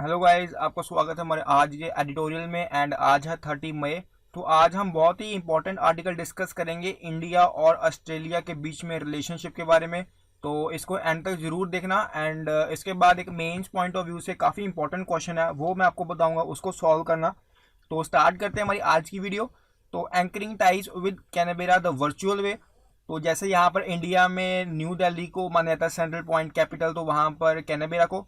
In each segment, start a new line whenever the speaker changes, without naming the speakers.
Hello guys, आपका स्वागत है हमारे आज के एडिटोरियल में। एंड आज है 30 मई। तो आज हम बहुत ही इंपॉर्टेंट आर्टिकल डिस्कस करेंगे इंडिया और ऑस्ट्रेलिया के बीच में रिलेशनशिप के बारे में। तो इसको एंड तक जरूर देखना। एंड इसके बाद एक मेंस पॉइंट ऑफ व्यू से काफ़ी इंपॉर्टेंट क्वेश्चन है, वो मैं आपको बताऊंगा, उसको सॉल्व करना। तो स्टार्ट करते हैं हमारी आज की वीडियो। तो anchoring ties with Canberra the virtual way. तो जैसे यहाँ पर इंडिया में न्यू दिल्ली को माना जाता है सेंट्रल पॉइंट कैपिटल, तो वहाँ पर कैनबेरा को।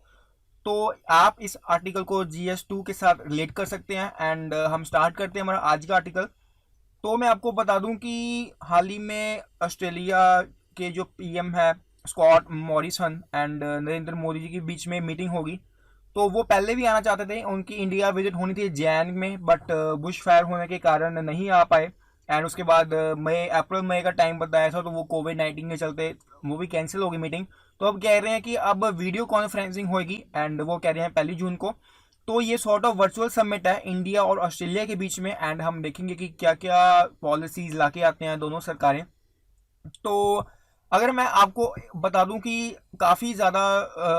तो आप इस आर्टिकल को GS2 के साथ रिलेट कर सकते हैं। एंड हम स्टार्ट करते हैं हमारा आज का आर्टिकल। तो मैं आपको बता दूं कि हाल ही में ऑस्ट्रेलिया के जो PM है Scott Morrison and Narendra Modi ji के बीच में मीटिंग होगी। तो वो पहले भी आना चाहते थे, उनकी इंडिया विजिट होनी थी जैन में, बट बुश फायर होने के कारण नहीं आ पाए। एंड उसके बाद अप्रैल मई का टाइम बताया था, तो वो कोविड-19 के चलते वो भी कैंसिल होगी मीटिंग। तो अब कह रहे हैं कि अब वीडियो कॉन्फ्रेंसिंग होगी, एंड वो कह रहे हैं 1 जून को। तो ये सॉर्ट ऑफ वर्चुअल समिट है इंडिया और ऑस्ट्रेलिया के बीच में। एंड हम देखेंगे कि क्या क्या पॉलिसीज लाके आते हैं दोनों सरकारें। तो अगर मैं आपको बता दूं कि काफ़ी ज़्यादा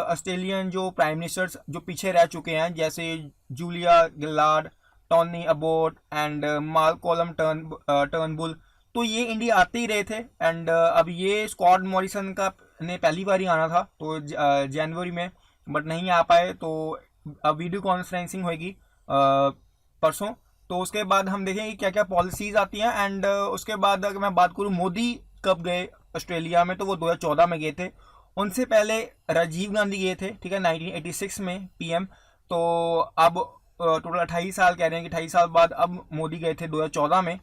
ऑस्ट्रेलियन जो प्राइम मिनिस्टर्स जो पीछे रह चुके हैं, जैसे Julia Gillard, Tony Abbott and Malcolm Turnbull, तो ये इंडिया आते ही रहे थे। एंड अब ये स्कॉट मॉरिसन का ने पहली बार ही आना था, तो जनवरी में, बट नहीं आ पाए। तो अब वीडियो कॉन्फ्रेंसिंग होगी परसों। तो उसके बाद हम देखेंगे क्या क्या पॉलिसीज आती हैं। एंड उसके बाद अगर मैं बात करूँ मोदी कब गए ऑस्ट्रेलिया में, तो वो 2014 में गए थे। उनसे पहले राजीव गांधी गए थे, ठीक है, 1986 में PM। तो अब टोटल 28 साल कह रहे हैं कि 28 साल बाद अब मोदी गए थे 2014 में।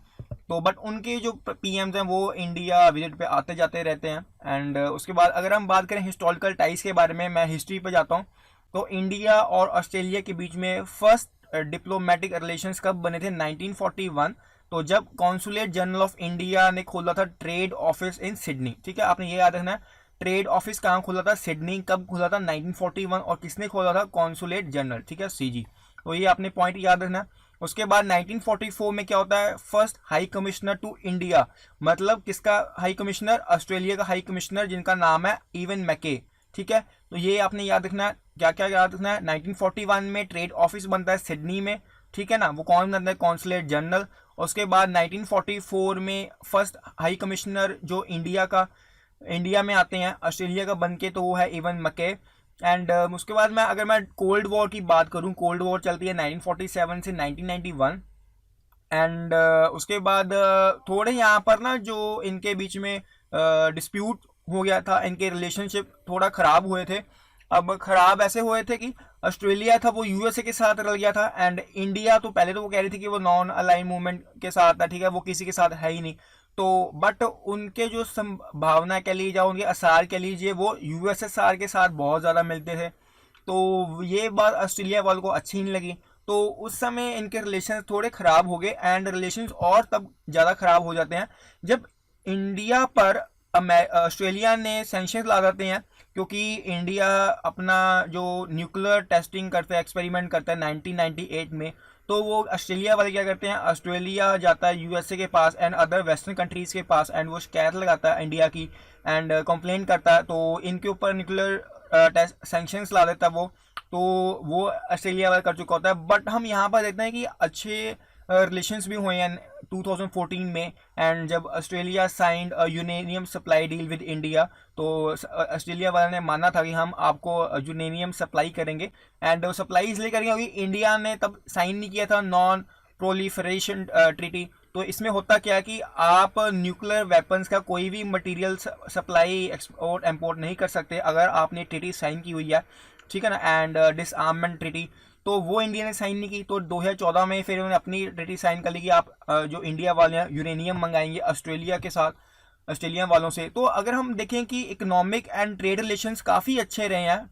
तो बट उनके जो PMs हैं वो इंडिया विजिट पे आते जाते रहते हैं। एंड उसके बाद अगर हम बात करें हिस्टोरिकल टाइज के बारे में, मैं हिस्ट्री पे जाता हूँ। तो इंडिया और ऑस्ट्रेलिया के बीच में फर्स्ट डिप्लोमेटिक रिलेशंस कब बने थे? 1941। तो जब कॉन्सुलेट जनरल ऑफ इंडिया ने खोला था ट्रेड ऑफिस इन सिडनी, ठीक है, आपने ये याद रखना है। ट्रेड ऑफिस कहाँ खोला था? सिडनी। कब खोला था? 1941। और किसने खोला था? कॉन्सुलेट जनरल, ठीक है, CG। तो ये आपने पॉइंट याद रखना है। उसके बाद 1944 में क्या होता है? First high commissioner to India. मतलब किसका हाई कमिश्नर? ऑस्ट्रेलिया का हाई कमिश्नर, जिनका नाम है इवन मैके, ठीक है। तो ये आपने याद रखना है। क्या क्या याद रखना है? 1941 में ट्रेड ऑफिस बनता है सिडनी में, ठीक है ना, वो कौन बनता है? Consulate general. उसके बाद 1944 में फर्स्ट हाई कमिश्नर जो इंडिया में आते हैं ऑस्ट्रेलिया का बन के, तो वो है इवन मैके। एंड उसके बाद अगर मैं कोल्ड वॉर की बात करूं, कोल्ड वॉर चलती है 1947 से 1991। एंड उसके बाद थोड़े यहाँ पर ना जो इनके बीच में डिस्प्यूट हो गया था, इनके रिलेशनशिप थोड़ा ख़राब हुए थे। अब ख़राब ऐसे हुए थे कि ऑस्ट्रेलिया था वो USA के साथ रल गया था। एंड इंडिया तो पहले तो वो कह रही थी कि वो नॉन अलाइन मूवमेंट के साथ था, ठीक है, वो किसी के साथ है ही नहीं। तो बट उनके जो संभावना कह लीजिए, उनके आसार कह लीजिए, वो USSR के साथ बहुत ज़्यादा मिलते थे। तो ये बात ऑस्ट्रेलिया वालों को अच्छी नहीं लगी। तो उस समय इनके रिलेशन थोड़े ख़राब हो गए। एंड रिलेशन और तब ज़्यादा ख़राब हो जाते हैं जब इंडिया पर ऑस्ट्रेलिया ने सैंक्शंस ला देते हैं, क्योंकि इंडिया अपना जो न्यूक्लियर टेस्टिंग करता है, एक्सपेरिमेंट करता है 1998 में। तो वो ऑस्ट्रेलिया वाले क्या करते हैं? ऑस्ट्रेलिया जाता है USA के पास एंड अदर वेस्टर्न कंट्रीज़ के पास, एंड वो शिकायत लगाता है इंडिया की, एंड कंप्लेन करता है। तो इनके ऊपर न्यूक्लियर सैंक्शंस ला देता है वो। तो वो ऑस्ट्रेलिया वाला कर चुका होता है। बट हम यहाँ पर देखते हैं कि अच्छे रिलेशंस भी हुए हैं 2014 में। एंड जब Australia signed uranium supply deal with India, तो ऑस्ट्रेलिया वाले ने माना था कि हम आपको यूरेनियम सप्लाई करेंगे। एंड सप्लाई इसलिए करेंगे क्योंकि इंडिया ने तब साइन नहीं किया था नॉन प्रोलिफरेशन ट्रीटी। तो इसमें होता क्या है कि आप न्यूक्लियर वेपन्स का कोई भी मटेरियल सप्लाई एक्सपोर्ट इंपोर्ट नहीं कर सकते अगर आपने ट्रीटी साइन की हुई है, ठीक है ना, एंड डिसआर्ममेंट ट्रीटी। तो वो इंडिया ने साइन नहीं की। तो 2014 में फिर उन्होंने अपनी ट्रीटी साइन कर ली कि आप जो इंडिया वाले हैं यूरेनियम मंगाएंगे ऑस्ट्रेलिया के साथ, ऑस्ट्रेलिया वालों से। तो अगर हम देखें कि इकोनॉमिक एंड ट्रेड रिलेशंस काफ़ी अच्छे रहे हैं।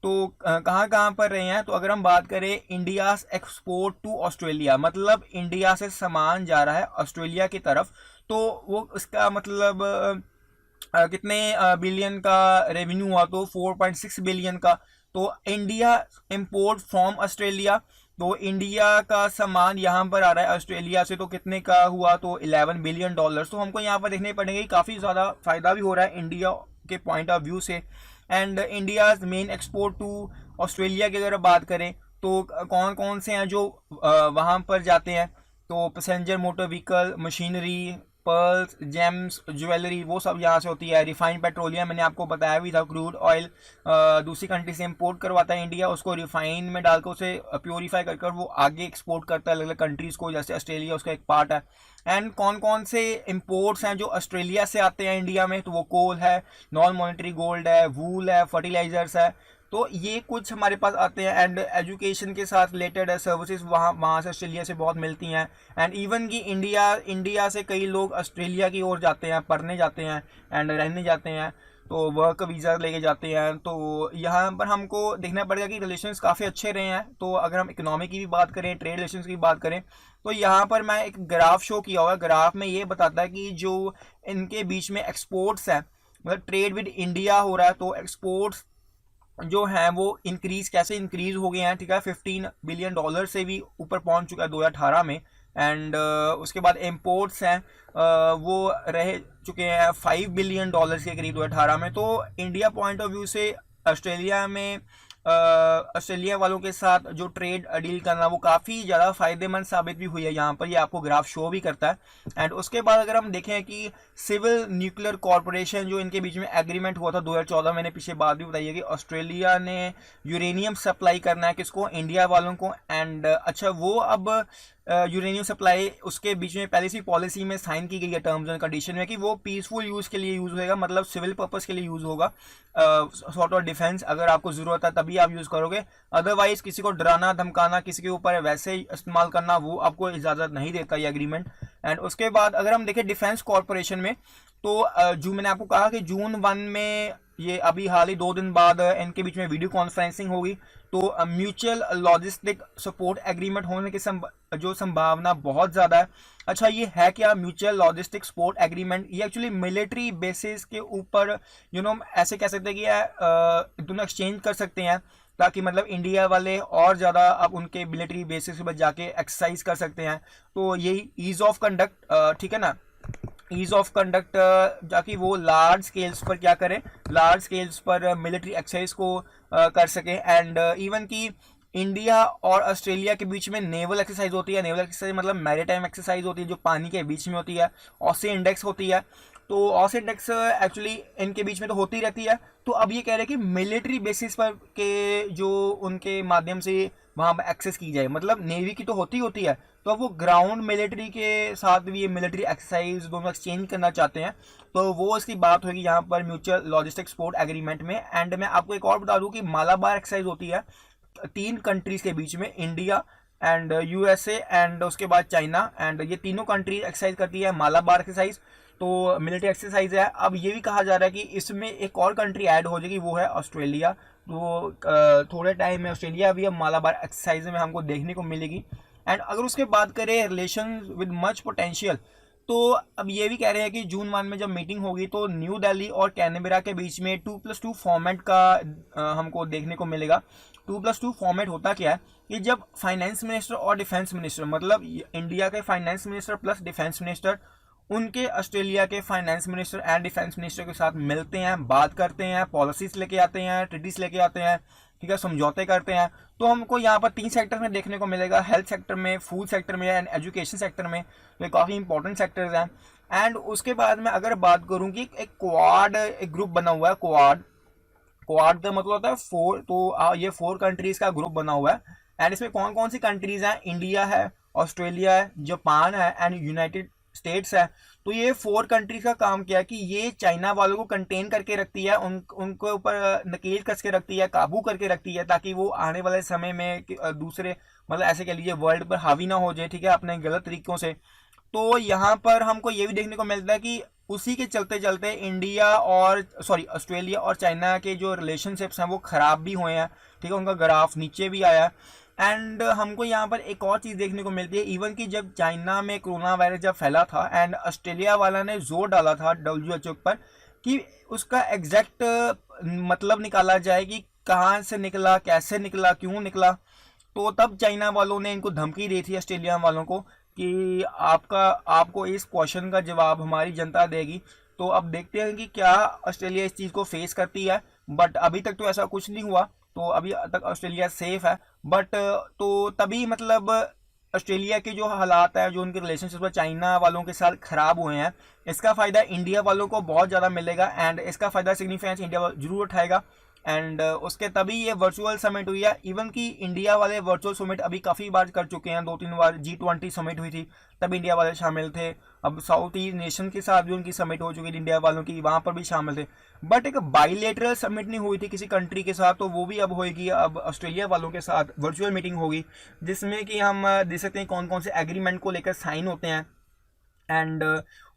तो कहाँ कहाँ पर रहे हैं? तो अगर हम बात करें इंडियाज एक्सपोर्ट टू ऑस्ट्रेलिया, मतलब इंडिया से सामान जा रहा है ऑस्ट्रेलिया की तरफ, तो वो इसका मतलब कितने बिलियन का रेवेन्यू हुआ? तो 4.6 बिलियन का। तो इंडिया इंपोर्ट फ्रॉम ऑस्ट्रेलिया, तो इंडिया का सामान यहाँ पर आ रहा है ऑस्ट्रेलिया से, तो कितने का हुआ? तो $11 बिलियन। तो हमको यहाँ पर देखने पड़ेंगे काफ़ी ज़्यादा फ़ायदा भी हो रहा है इंडिया के पॉइंट ऑफ व्यू से। And India main export to Australia की अगर बात करें तो कौन कौन से हैं जो वहाँ पर जाते हैं, तो passenger motor vehicle, machinery, pearls, James, jewellery, वो सब यहाँ से होती है। रिफाइंड पेट्रोलियम मैंने आपको बताया भी था, क्रूड ऑयल दूसरी कंट्री से इंपोर्ट करवाता है इंडिया, उसको रिफाइन में डालकर उसे प्योरीफाई कर कर वो आगे एक्सपोर्ट करता है अलग अलग कंट्रीज़ को, जैसे ऑस्ट्रेलिया उसका एक पार्ट है। एंड कौन कौन से इंपोर्ट्स हैं जो ऑस्ट्रेलिया से आते हैं इंडिया में, तो वो कोल है, नॉन मॉनेटरी गोल्ड है, वूल है, फर्टिलाइजर्स है, तो ये कुछ हमारे पास आते हैं। एंड एजुकेशन के साथ रिलेटेड सर्विसेज वहाँ वहाँ से ऑस्ट्रेलिया से बहुत मिलती हैं। एंड इवन कि इंडिया से कई लोग ऑस्ट्रेलिया की ओर जाते हैं, पढ़ने जाते हैं एंड रहने जाते हैं, तो वर्क वीज़ा लेके जाते हैं। तो यहाँ पर हमको देखना पड़ेगा कि रिलेशंस काफ़ी अच्छे रहे हैं। तो अगर हम इकोनॉमी की भी बात करें, ट्रेड रिलेशंस की बात करें, तो यहाँ पर मैं एक ग्राफ शो किया हुआ है। ग्राफ में ये बताता है कि जो इनके बीच में एक्सपोर्ट्स हैं, मतलब ट्रेड विद इंडिया हो रहा है, तो एक्सपोर्ट्स जो हैं वो कैसे इंक्रीज हो गए हैं, ठीक है, $15 बिलियन से भी ऊपर पहुंच चुका है 2018 में। एंड उसके बाद इम्पोर्ट्स हैं वो रह चुके हैं $5 बिलियन के करीब 2018 में। तो इंडिया पॉइंट ऑफ व्यू से ऑस्ट्रेलिया में ऑस्ट्रेलिया वालों के साथ जो ट्रेड डील करना वो काफ़ी ज़्यादा फायदेमंद साबित भी हुई है। यहाँ पर ये आपको ग्राफ शो भी करता है। एंड उसके बाद अगर हम देखें कि सिविल न्यूक्लियर कॉरपोरेशन जो इनके बीच में एग्रीमेंट हुआ था 2014, मैंने पीछे बात भी बताई है कि ऑस्ट्रेलिया ने यूरेनियम सप्लाई करना है किसको, इंडिया वालों को। एंड अच्छा वो अब यूरेनियम सप्लाई उसके बीच में पहले से पॉलिसी में साइन की गई है टर्म्स एंड कंडीशन में कि वो पीसफुल यूज़ के लिए यूज़ होगा, मतलब सिविल पर्पस के लिए यूज़ होगा, सॉर्ट ऑफ डिफेंस अगर आपको ज़रूरत है तभी आप यूज़ करोगे, अदरवाइज किसी को डराना धमकाना, किसी के ऊपर वैसे ही इस्तेमाल करना वो आपको इजाज़त नहीं देता ये एग्रीमेंट। एंड उसके बाद अगर हम देखें डिफेंस कॉरपोरेशन में, तो जो मैंने आपको कहा कि जून 1 में ये अभी हाल ही 2 दिन बाद इनके बीच में वीडियो कॉन्फ्रेंसिंग होगी, तो म्यूचुअल लॉजिस्टिक सपोर्ट एग्रीमेंट होने की जो संभावना बहुत ज़्यादा है। अच्छा ये है क्या म्यूचुअल लॉजिस्टिक सपोर्ट एग्रीमेंट? ये एक्चुअली मिलिट्री बेसिस के ऊपर ऐसे कह सकते हैं कि दोनों एक्सचेंज कर सकते हैं, ताकि मतलब इंडिया वाले और ज़्यादा अब उनके मिलिट्री बेसिस पर जाके एक्सरसाइज कर सकते हैं। तो यही ईज ऑफ कंडक्ट, ठीक है ना, ईज ऑफ कंडक्ट, ताकि वो लार्ज स्केल्स पर क्या करें, लार्ज स्केल्स पर मिलिट्री एक्सरसाइज को कर सकें। एंड इवन की इंडिया और ऑस्ट्रेलिया के बीच में नेवल एक्सरसाइज होती है। नेवल एक्सरसाइज मतलब मैरीटाइम एक्सरसाइज होती है जो पानी के बीच में होती है। ऑसी इंडेक्स होती है, तो ऑसी इंडेक्स एक्चुअली इनके बीच में तो होती रहती है। तो अब ये कह रहे हैं कि मिलिट्री बेसिस पर के जो उनके माध्यम से वहाँ पर एक्सेस की जाए, मतलब नेवी की तो होती है, तो अब वो ग्राउंड मिलिट्री के साथ भी ये मिलिट्री एक्सरसाइज दोनों एक्सचेंज करना चाहते हैं। तो वो इसकी बात होगी यहाँ पर म्यूचुअल लॉजिस्टिक सपोर्ट एग्रीमेंट में। एंड मैं आपको एक और बता दूँ कि मालाबार एक्सरसाइज होती है 3 कंट्रीज के बीच में, इंडिया एंड यूएसए एंड उसके बाद चाइना, एंड ये तीनों कंट्रीज एक्सरसाइज करती है मालाबार एक्सरसाइज, तो मिलिट्री एक्सरसाइज है। अब ये भी कहा जा रहा है कि इसमें एक और कंट्री ऐड हो जाएगी, वो है ऑस्ट्रेलिया। तो थोड़े टाइम में ऑस्ट्रेलिया भी अब मालाबार एक्सरसाइज में हमको देखने को मिलेगी। एंड अगर उसके बात करें रिलेशन विद मच पोटेंशियल, तो अब ये भी कह रहे हैं कि जून 1 में जब मीटिंग होगी तो न्यू दिल्ली और कैनबेरा के बीच में 2+2 फॉर्मेट का हमको देखने को मिलेगा। 2+2 फॉर्मेट होता क्या है कि जब फाइनेंस मिनिस्टर और डिफेंस मिनिस्टर, मतलब इंडिया के finance minister plus defence minister उनके ऑस्ट्रेलिया के finance minister and defence minister के साथ मिलते हैं, बात करते हैं, पॉलिसीज लेके आते हैं, ट्रीटीज लेके आते हैं, ठीक है, समझौते करते हैं। तो हमको यहाँ पर 3 सेक्टर में देखने को मिलेगा, हेल्थ सेक्टर में, फूड सेक्टर में एंड एजुकेशन सेक्टर में। तो ये काफ़ी इंपॉर्टेंट सेक्टर्स हैं। एंड उसके बाद में अगर बात करूँ कि एक क्वाड एक ग्रुप बना हुआ है, क्वाड का मतलब होता है 4, तो ये 4 कंट्रीज का ग्रुप बना हुआ है। एंड इसमें कौन कौन सी कंट्रीज हैं, इंडिया है, ऑस्ट्रेलिया है, जापान है एंड यूनाइटेड स्टेट्स है। तो ये 4 कंट्रीज का काम किया कि ये चाइना वालों को कंटेन करके रखती है, उनके ऊपर नकेल कस के रखती है, काबू करके रखती है, ताकि वो आने वाले समय में दूसरे मतलब ऐसे कह लीजिए वर्ल्ड पर हावी ना हो जाए, ठीक है, अपने गलत तरीकों से। तो यहाँ पर हमको ये भी देखने को मिलता है कि उसी के चलते चलते ऑस्ट्रेलिया और चाइना के जो रिलेशनशिप्स हैं वो ख़राब भी हुए हैं, ठीक है, उनका ग्राफ नीचे भी आया। एंड हमको यहाँ पर एक और चीज़ देखने को मिलती है, इवन कि जब चाइना में कोरोना वायरस जब फैला था एंड ऑस्ट्रेलिया वाला ने जोर डाला था WHO पर कि उसका एग्जैक्ट मतलब निकाला जाए कि कहाँ से निकला, कैसे निकला, क्यों निकला। तो तब चाइना वालों ने इनको धमकी दी थी ऑस्ट्रेलिया वालों को कि आपको इस क्वेश्चन का जवाब हमारी जनता देगी। तो अब देखते हैं कि क्या ऑस्ट्रेलिया इस चीज़ को फेस करती है। बट अभी तक तो ऐसा कुछ नहीं हुआ, तो अभी तक ऑस्ट्रेलिया सेफ है। बट तो तभी मतलब ऑस्ट्रेलिया के जो हालात है, जो उनके रिलेशनशिप चाइना वालों के साथ खराब हुए हैं, इसका फ़ायदा इंडिया वालों को बहुत ज़्यादा मिलेगा एंड इसका फ़ायदा सिग्निफिकेंस इंडिया जरूर उठाएगा। एंड उसके तभी ये वर्चुअल समिट हुई है। इवन कि इंडिया वाले वर्चुअल समिट अभी काफ़ी बार कर चुके हैं, 2-3 बार G20 समिट हुई थी तब इंडिया वाले शामिल थे। अब साउथ ईस्ट नेशन के साथ भी उनकी समिट हो चुकी थी इंडिया वालों की, वहाँ पर भी शामिल थे। बट एक बाइलेटरल समिट नहीं हुई थी किसी कंट्री के साथ, तो वो भी अब होगी। अब ऑस्ट्रेलिया वालों के साथ वर्चुअल मीटिंग होगी, जिसमें कि हम देख सकते हैं कौन कौन से एग्रीमेंट को लेकर साइन होते हैं। एंड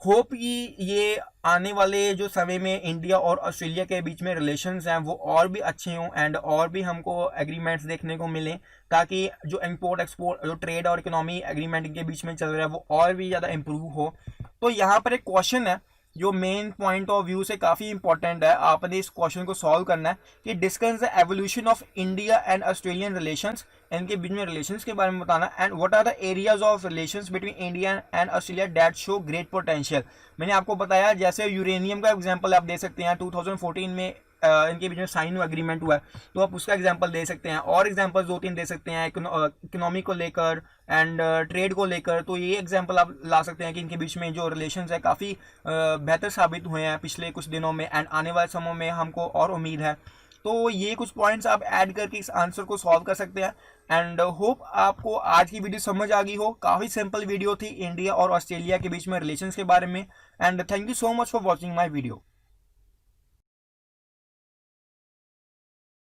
होप कि ये आने वाले जो समय में इंडिया और ऑस्ट्रेलिया के बीच में रिलेशंस हैं वो और भी अच्छे हों एंड और भी हमको एग्रीमेंट्स देखने को मिलें, ताकि जो इंपोर्ट एक्सपोर्ट, जो ट्रेड और इकोनॉमी एग्रीमेंट इनके बीच में चल रहा है वो और भी ज़्यादा इम्प्रूव हो। तो यहाँ पर एक क्वेश्चन है जो मेन पॉइंट ऑफ व्यू से काफ़ी इंपॉर्टेंट है, आपने इस क्वेश्चन को सॉल्व करना है कि discuss the evolution of India and Australian relations, इनके बीच में रिलेशंस के बारे में बताना। And what are the areas of relations between India and Australia that show great potential. मैंने आपको बताया जैसे यूरेनियम का एग्जांपल आप दे सकते हैं, 2014 में इनके बीच में साइन एग्रीमेंट हुआ है, तो आप उसका एग्जांपल दे सकते हैं। और एग्जांपल 2-3 दे सकते हैं इकोनॉमी को लेकर एंड ट्रेड को लेकर, तो ये एग्जांपल आप ला सकते हैं कि इनके बीच में जो रिलेशंस है काफ़ी बेहतर साबित हुए हैं पिछले कुछ दिनों में एंड आने वाले समय में हमको और उम्मीद है। तो ये कुछ पॉइंट्स आप ऐड करके इस आंसर को सॉल्व कर सकते हैं। एंड होप आपको आज की वीडियो समझ आ गई हो। काफ़ी सिंपल वीडियो थी इंडिया और ऑस्ट्रेलिया के बीच में रिलेशंस के बारे में। And thank you so much for watching my video.